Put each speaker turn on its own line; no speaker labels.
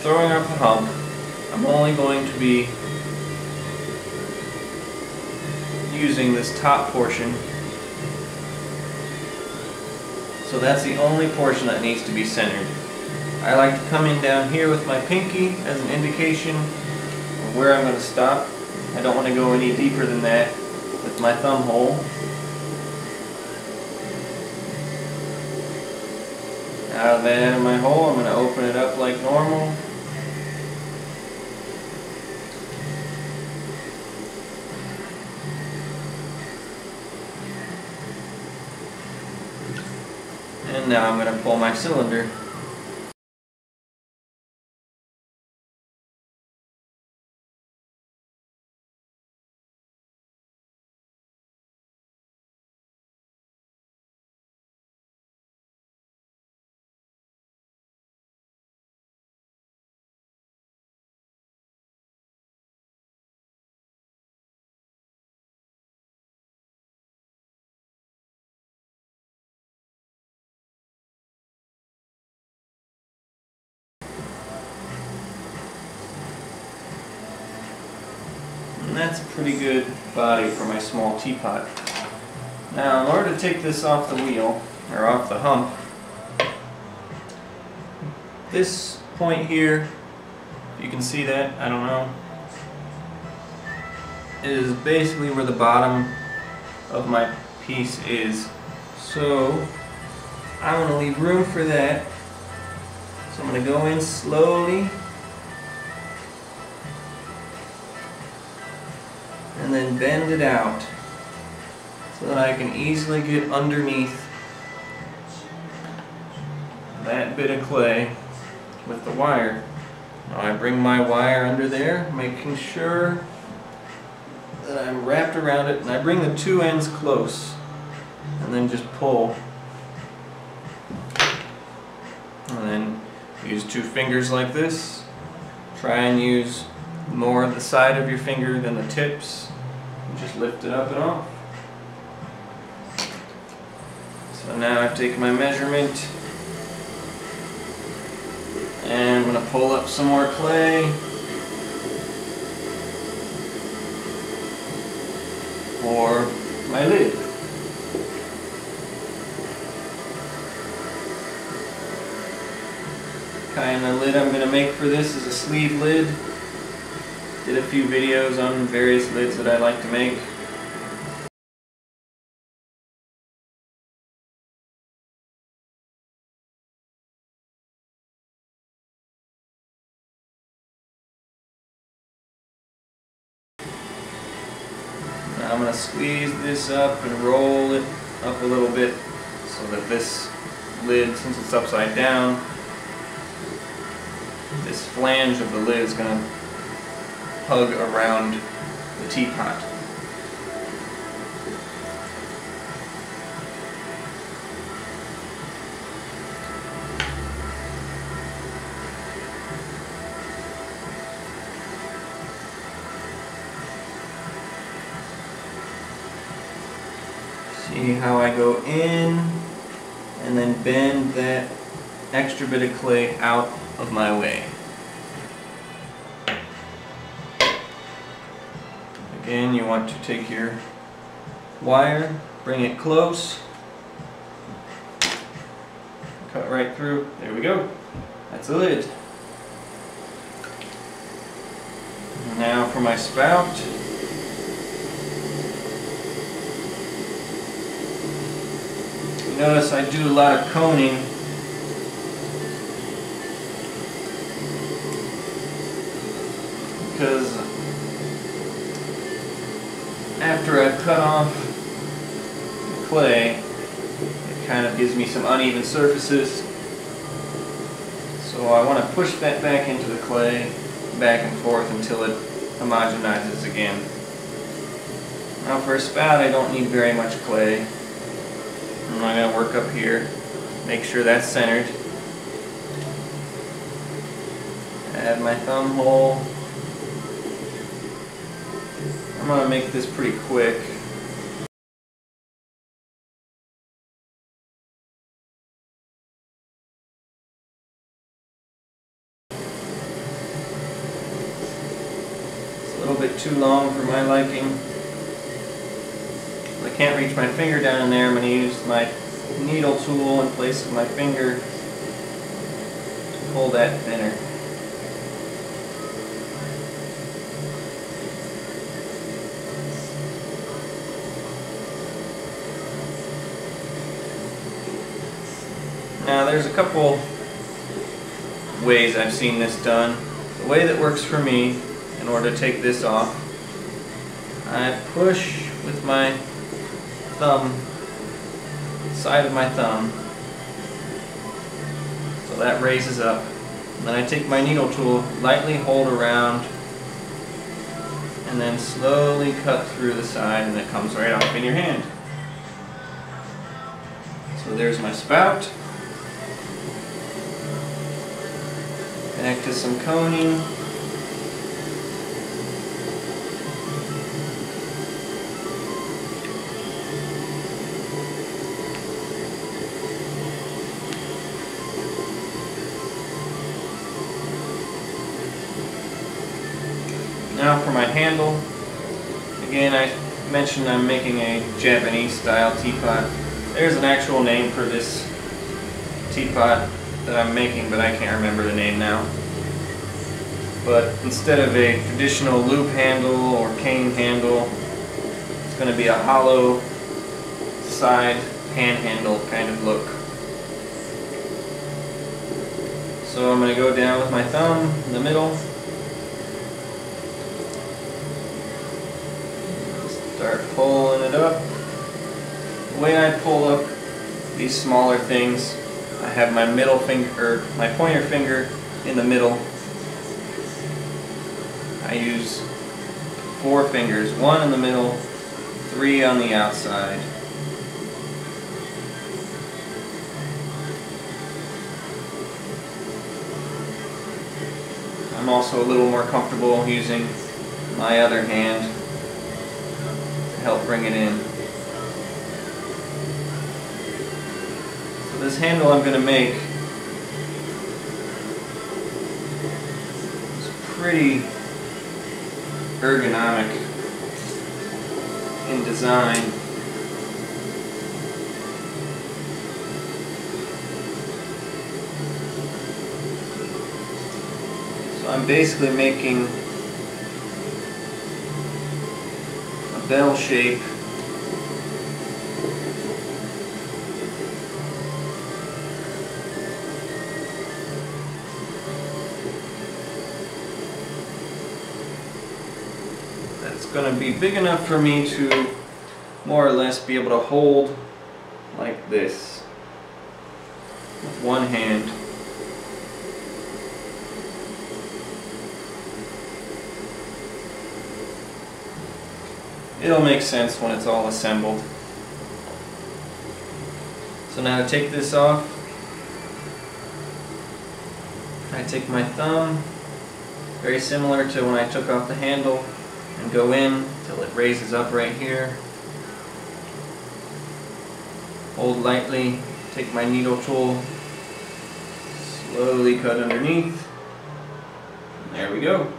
throwing off the hump, I'm only going to be using this top portion. So that's the only portion that needs to be centered. I like to come in down here with my pinky as an indication of where I'm going to stop. I don't want to go any deeper than that with my thumb hole. Out of that end of my hole, I'm going to open it up like normal. And now I'm going to pull my cylinder. And that's a pretty good body for my small teapot. Now, in order to take this off the wheel, or off the hump, this point here, if you can see that, I don't know, is basically where the bottom of my piece is. So, I want to leave room for that. So I'm going to go in slowly and then bend it out so that I can easily get underneath that bit of clay with the wire. Now I bring my wire under there, making sure that I'm wrapped around it, and I bring the two ends close and then just pull. And then use two fingers like this. Try and use more of the side of your finger than the tips. And just lift it up and off. So now I've taken my measurement and I'm going to pull up some more clay for my lid. Kind of lid I'm going to make for this is a sleeve lid. Did a few videos on various lids that I like to make. Now I'm going to squeeze this up and roll it up a little bit so that this lid, since it's upside down, this flange of the lid is going to hug around the teapot. See how I go in and then bend that extra bit of clay out of my way. Again, you want to take your wire, bring it close, cut right through. There we go. That's the lid. Now for my spout. You notice I do a lot of coning. Because after I've cut off the clay, it kind of gives me some uneven surfaces. So I want to push that back into the clay, back and forth until it homogenizes again. Now for a spout I don't need very much clay. I'm going to work up here, make sure that's centered. Add my thumb hole. I'm going to make this pretty quick. long for my liking. If I can't reach my finger down in there, I'm going to use my needle tool in place of my finger to pull that thinner. Now there's a couple ways I've seen this done. The way that works for me, in order to take this off, I push with my thumb, side of my thumb, so that raises up. And then I take my needle tool, lightly hold around, and then slowly cut through the side, and it comes right off in your hand. So there's my spout. Back to some coning. Now for my handle. Again, I mentioned I'm making a Japanese style teapot. There's an actual name for this teapot that I'm making, but I can't remember the name now. But instead of a traditional loop handle or cane handle, it's going to be a hollow side panhandle kind of look. So I'm going to go down with my thumb in the middle. Start pulling it up. The way I pull up these smaller things, I have my middle finger, or my pointer finger in the middle. I use 4 fingers, 1 in the middle, 3 on the outside. I'm also a little more comfortable using my other hand to help bring it in. This handle I'm going to make is pretty ergonomic in design. So I'm basically making a bell shape . It's going to be big enough for me to more or less be able to hold like this with one hand. It'll make sense when it's all assembled. So now to take this off, I take my thumb, very similar to when I took off the handle, and go in till it raises up right here. Hold lightly, take my needle tool, slowly cut underneath. There we go.